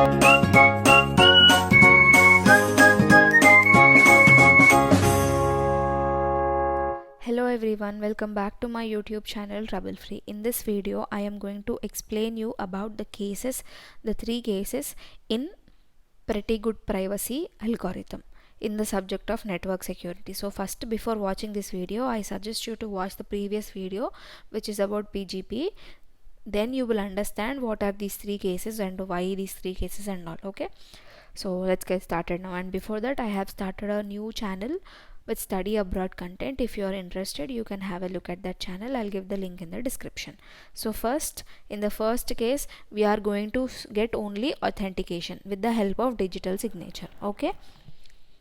Hello everyone, welcome back to my YouTube channel Trouble Free. In this video I am going to explain you about the three cases in pretty good privacy algorithm in the subject of network security. So first, before watching this video, I suggest you to watch the previous video which is about PGP. Then you will understand what are these three cases and why these three cases and all. Okay, so let's get started now. And before that, I have started a new channel with study abroad content. If you are interested, you can have a look at that channel. I'll give the link in the description. So first, in the first case, we are going to get only authentication with the help of digital signature. Okay,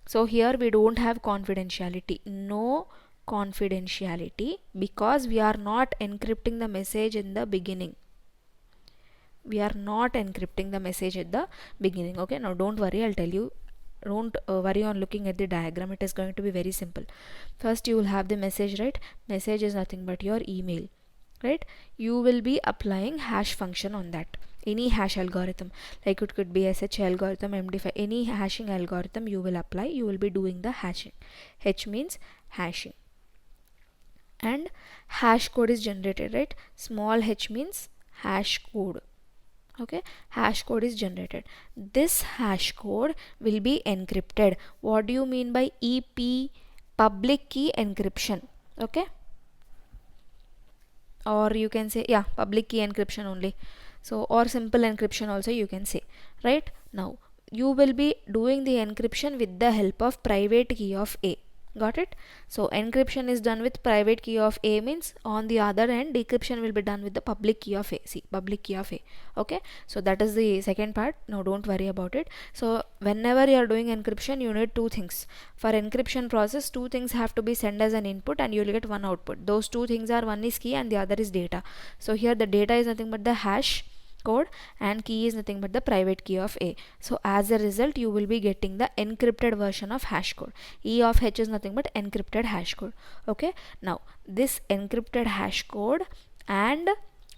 so here we don't have confidentiality, no confidentiality, because we are not encrypting the message in the beginning. We are not encrypting the message at the beginning. Okay, now don't worry, I'll tell you. Don't worry on looking at the diagram. It is going to be very simple. First you will have the message, right? Message is nothing but your email, right? You will be applying hash function on that. Any hash algorithm, like it could be SH algorithm, MD5, any hashing algorithm you will apply, you will be doing the hashing. H means hashing, and hash code is generated, right? Small h means hash code. Okay, hash code is generated. This hash code will be encrypted. What do you mean by EP? Public key encryption. Okay, or you can say, yeah, public key encryption only. So, or simple encryption also you can say. Right now you will be doing the encryption with the help of private key of A. Got it? So encryption is done with private key of A, means on the other end decryption will be done with the public key of A. See, public key of A. Okay, so that is the second part. Now don't worry about it. So whenever you are doing encryption, you need two things. For encryption process, two things have to be sent as an input and you will get one output. Those two things are, one is key and the other is data. So here the data is nothing but the hash code and key is nothing but the private key of A. So as a result you will be getting the encrypted version of hash code. E of H is nothing but encrypted hash code. Okay, now this encrypted hash code and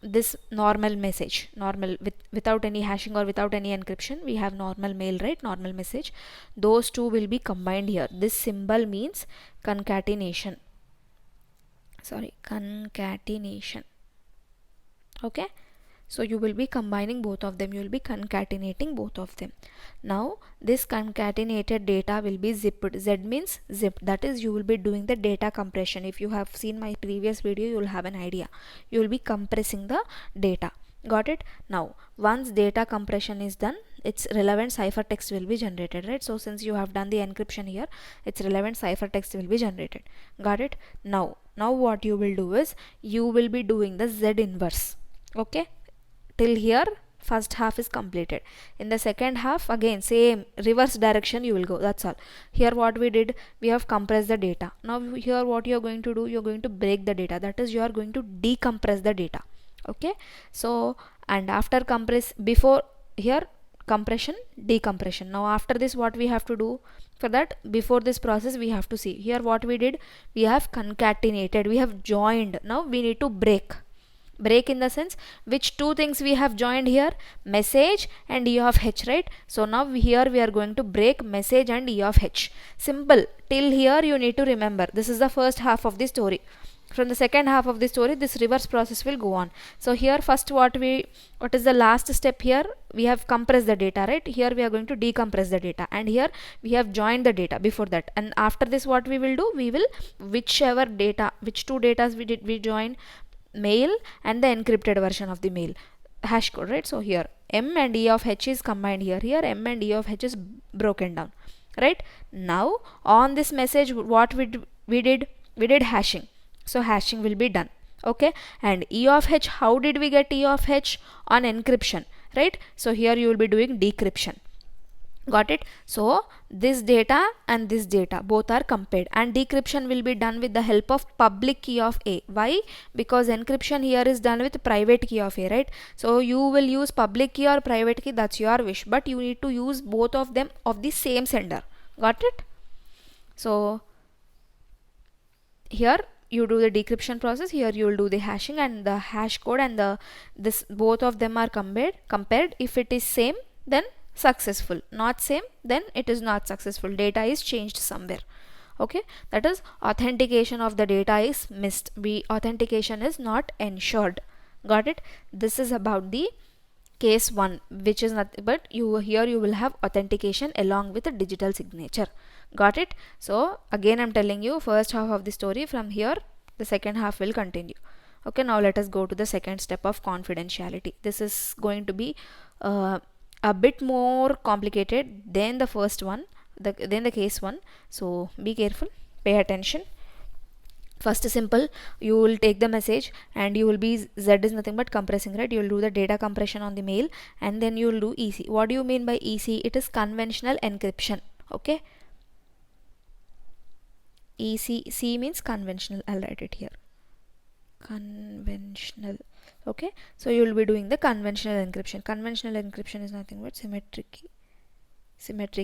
this normal message, normal without any hashing or without any encryption, we have normal mail, right? Normal message, those two will be combined here. This symbol means concatenation. Okay, so you will be combining both of them, you will be concatenating both of them. Now this concatenated data will be zipped. Z means zipped, that is you will be doing the data compression. If you have seen my previous video, you will have an idea. You will be compressing the data. Got it? Now once data compression is done, its relevant ciphertext will be generated, right? So since you have done the encryption here, its relevant ciphertext will be generated. Got it? Now what you will do is you will be doing the Z inverse. Okay, till here first half is completed. In the second half, again same reverse direction you will go. That's all. Here what we did, we have compressed the data. Now here what you are going to do, you are going to break the data, that is you are going to decompress the data. Okay, so and after compress, before here compression, decompression. Now after this what we have to do? For that, before this process we have to see here what we did, we have concatenated, we have joined. Now we need to break in the sense, which two things we have joined here? Message and E of H, right? So now here we are going to break message and E of H. Simple. Till here you need to remember, this is the first half of the story. From the second half of the story, this reverse process will go on. So here first what is the last step here? We have compressed the data, right? Here we are going to decompress the data, and here we have joined the data before that. And after this what we will do? We will, whichever data, which two datas we join, mail and the encrypted version of the mail, hash code, right? So here M and E of H is combined here. Here M and E of H is broken down, right? Now on this message what we did hashing. So hashing will be done. Okay, and E of H, how did we get E of H? On encryption, right? So here you will be doing decryption. Got it? So this data and this data both are compared, and decryption will be done with the help of public key of A. Why? Because encryption here is done with private key of A, right? So you will use public key or private key, that's your wish, but you need to use both of them of the same sender. Got it? So here you do the decryption process, here you will do the hashing, and the hash code and this both of them are compared. If it is same, then successful, not same, then it is not successful, data is changed somewhere. Okay, that is authentication of the data is missed, authentication is not ensured. Got it? This is about the case 1, which is nothing but here you will have authentication along with a digital signature. Got it? So again I'm telling you, first half of the story, from here the second half will continue. Okay, now let us go to the second step of confidentiality. This is going to be a bit more complicated than the first one, than the case 1. So be careful, pay attention. First simple, you will take the message and you will be, Z is nothing but compressing, right? You will do the data compression on the mail and then you will do EC. What do you mean by EC? It is conventional encryption. Okay, EC, C means conventional. I'll write it here, conventional. Okay, so you will be doing the conventional encryption. Conventional encryption is nothing but symmetric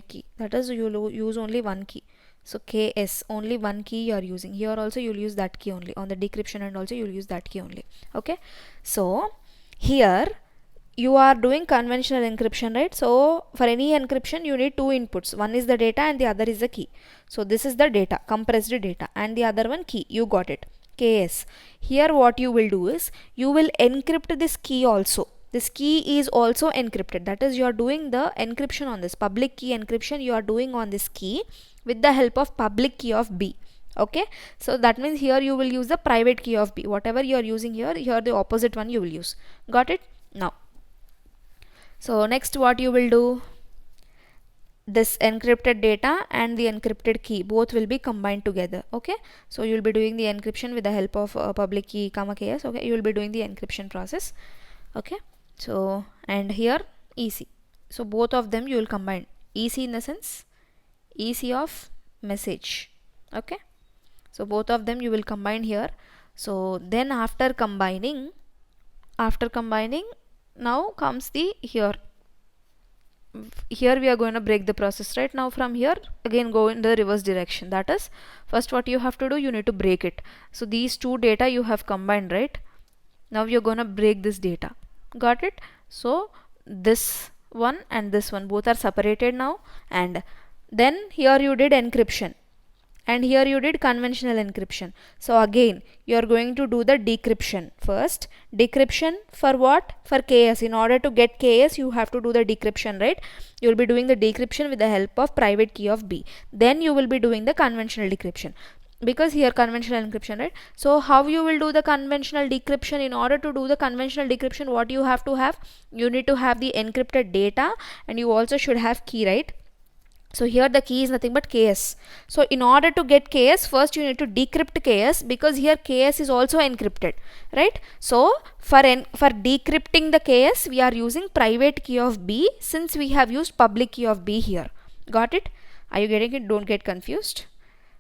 key, that is you will use only one key. So KS, only one key you are using. Here also you will use that key only. On the decryption and also you will use that key only. Okay, so here you are doing conventional encryption, right? So for any encryption you need two inputs. One is the data and the other is the key. So this is the data, compressed data, and the other one key. You got it, KS. Here what you will do is you will encrypt this key also. This key is also encrypted, that is you are doing the encryption on this public key encryption you are doing on this key with the help of public key of B. Okay, so that means here you will use the private key of B. Whatever you are using here the opposite one you will use. Got it? Now, so next what you will do, this encrypted data and the encrypted key both will be combined together. Okay, so you will be doing the encryption with the help of public key comma KS. Okay, you will be doing the encryption process. Okay, so and here EC, so both of them you will combine. EC in the sense EC of message. Okay, so both of them you will combine here. So then after combining now comes the here we are going to break the process. Right now from here again go in the reverse direction. That is, first what you have to do, you need to break it. So these two data you have combined, right? Now you're gonna break this data. Got it? So this one and this one both are separated now, and then here you did encryption and here you did conventional encryption. So again you are going to do the decryption first. Decryption for what? For KS. In order to get KS you have to do the decryption, right? You will be doing the decryption with the help of private key of B. Then you will be doing the conventional decryption, because here conventional encryption, right? So how you will do the conventional decryption? In order to do the conventional decryption, what you have to have? You need to have the encrypted data and you also should have key, right? So here the key is nothing but KS. So in order to get KS, first you need to decrypt KS, because here KS is also encrypted, right? So for decrypting the KS we are using private key of B, since we have used public key of B here. Got it? Are you getting it? Don't get confused.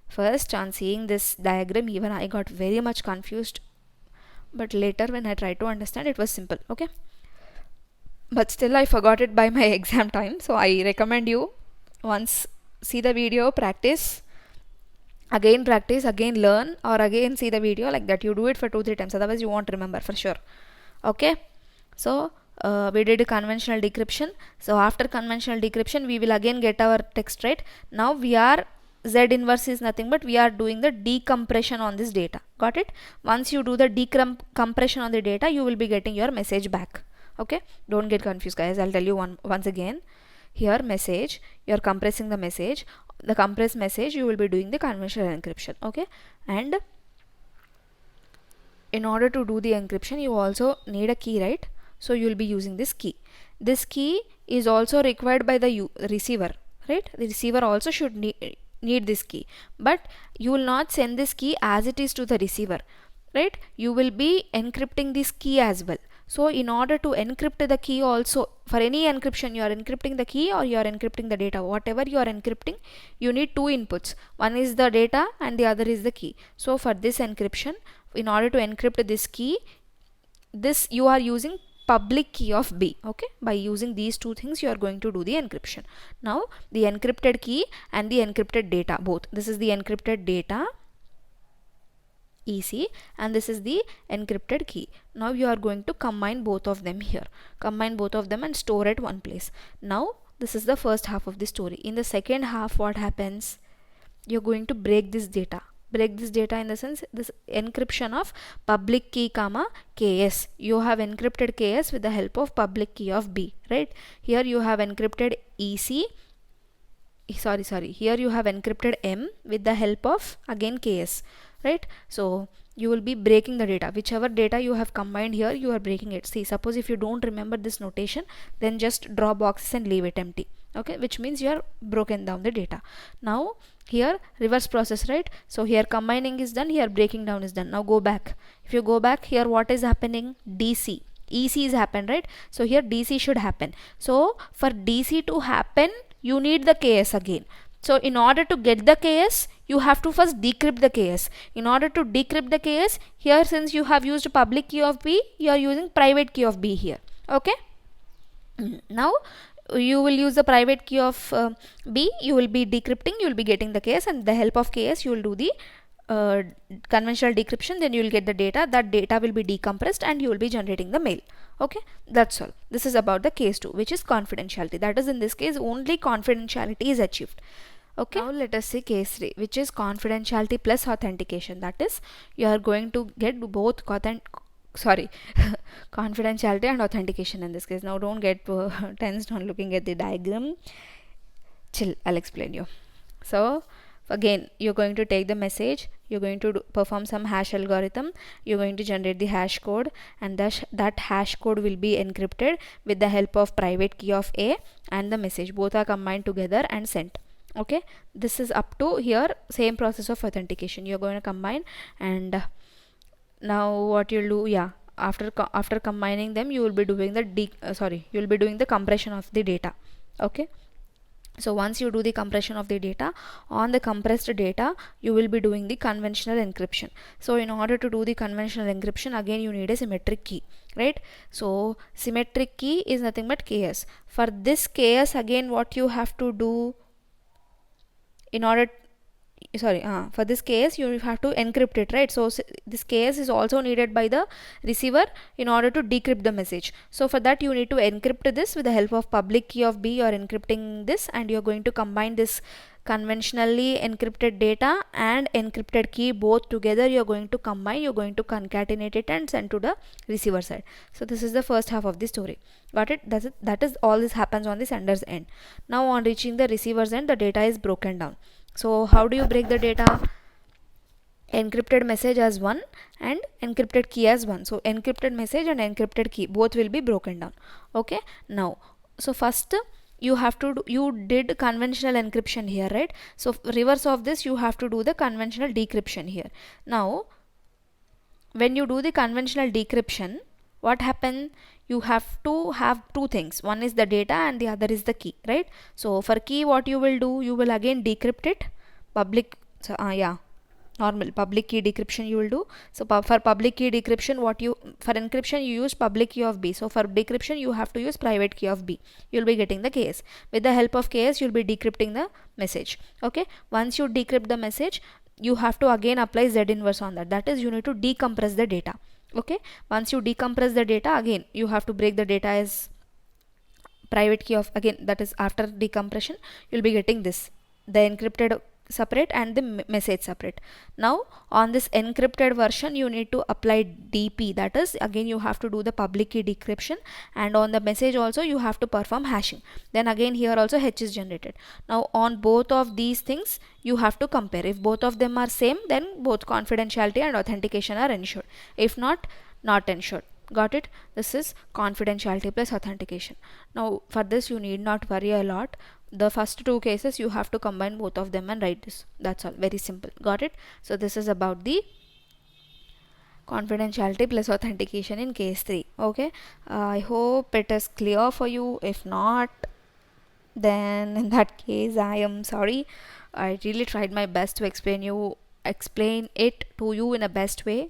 First, on seeing this diagram, even I got very much confused, but later when I tried to understand, it was simple. Okay, but still I forgot it by my exam time. So I recommend you once see the video, practice, again learn, or again see the video, like that. You do it for 2-3 times, otherwise you won't remember for sure. Okay, so we did a conventional decryption. So after conventional decryption we will again get our text, right? Now we are Z inverse is nothing but we are doing the decompression on this data. Got it? Once you do the decompression on the data, you will be getting your message back. Okay, don't get confused guys, I'll tell you once again. Here message, you are compressing the message, the compressed message you will be doing the conventional encryption. Okay, and in order to do the encryption you also need a key, right? So you will be using this key. This key is also required by the receiver, right? The receiver also should need this key, but you will not send this key as it is to the receiver, right? You will be encrypting this key as well. So in order to encrypt the key also, for any encryption you are encrypting the key or you are encrypting the data, whatever you are encrypting, you need two inputs. One is the data and the other is the key. So for this encryption, in order to encrypt this key, this you are using public key of B. Okay, by using these two things you are going to do the encryption. Now the encrypted key and the encrypted data, both, this is the encrypted data EC and this is the encrypted key. Now you are going to combine both of them here, combine both of them and store at one place. Now this is the first half of the story. In the second half, what happens? You're going to break this data. Break this data in the sense this encryption of public key comma KS. You have encrypted KS with the help of public key of B, right? Here you have encrypted EC. Sorry. Here you have encrypted M with the help of again KS, right? So you will be breaking the data. Whichever data you have combined here, you are breaking it. See, suppose if you don't remember this notation, then just draw boxes and leave it empty. Okay, which means you are broken down the data. Now here reverse process, right? So here combining is done, here breaking down is done. Now go back. If you go back here, what is happening? DC. EC is happened, right? So here DC should happen. So for DC to happen, you need the KS again. So in order to get the KS, you have to first decrypt the KS. In order to decrypt the KS, here since you have used public key of B, you are using private key of B here. Okay. Now you will use the private key of B, you will be decrypting, you will be getting the KS, and the help of KS you will do the conventional decryption, then you will get the data. That data will be decompressed and you will be generating the mail. Okay, that's all. This is about the case 2, which is confidentiality. That is, in this case only confidentiality is achieved. Okay, now let us see case 3, which is confidentiality plus authentication. That is, you are going to get both confidentiality and authentication in this case. Now don't get tensed on looking at the diagram. Chill, I'll explain you. So again, you're going to take the message, you're going to perform some hash algorithm, you're going to generate the hash code, and that hash code will be encrypted with the help of private key of A and the message. Both are combined together and sent. Okay, this is up to here, same process of authentication. You're going to combine, and now what you'll do, yeah, after combining them, you will be doing the you will be doing the compression of the data. Okay, so once you do the compression of the data, on the compressed data you will be doing the conventional encryption. So in order to do the conventional encryption, again you need a symmetric key, right? So symmetric key is nothing but KS. For this KS, again what you have to do, in order for this case you have to encrypt it, right? So this case is also needed by the receiver in order to decrypt the message. So for that you need to encrypt this with the help of public key of B. You are encrypting this, and you are going to combine this conventionally encrypted data and encrypted key both together. You are going to combine, you are going to concatenate it and send to the receiver side. So this is the first half of the story. Got it? That is all this happens on the sender's end. Now on reaching the receiver's end, the data is broken down. So how do you break the data? Encrypted message as 1 and encrypted key as 1. So encrypted message and encrypted key both will be broken down. Okay, now so first you have to you did conventional encryption here, right? So reverse of this, you have to do the conventional decryption here. Now when you do the conventional decryption, what happens? You have to have two things. One is the data and the other is the key, right? So for key, what you will do, you will again decrypt it. Normal public key decryption you will do. So for public key decryption, for encryption you use public key of B. So for decryption you have to use private key of B. You'll be getting the KS. With the help of KS, you'll be decrypting the message. Okay. Once you decrypt the message, you have to again apply Z inverse on that. That is, you need to decompress the data. Okay, once you decompress the data, again you have to break the data as private key of, again that is after decompression you'll be getting this, the encrypted separate and the message separate. Now on this encrypted version you need to apply DP, that is again you have to do the public key decryption, and on the message also you have to perform hashing. Then again here also H is generated. Now on both of these things you have to compare. If both of them are same, then both confidentiality and authentication are ensured. If not ensured. Got it? This is confidentiality plus authentication. Now for this you need not worry a lot. The first two cases you have to combine both of them and write this. That's all. Very simple. Got it? So this is about the confidentiality plus authentication in case 3. Okay, I hope it is clear for you. If not, then in that case I am sorry. I really tried my best to explain it to you in a best way.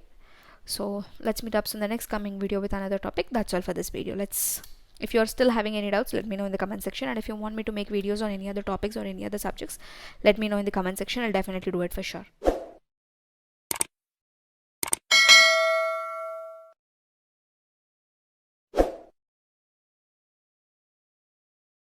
So let's meet up in the next coming video with another topic. That's all for this video. If you're still having any doubts, let me know in the comment section, and if you want me to make videos on any other topics or any other subjects, let me know in the comment section. I'll definitely do it for sure.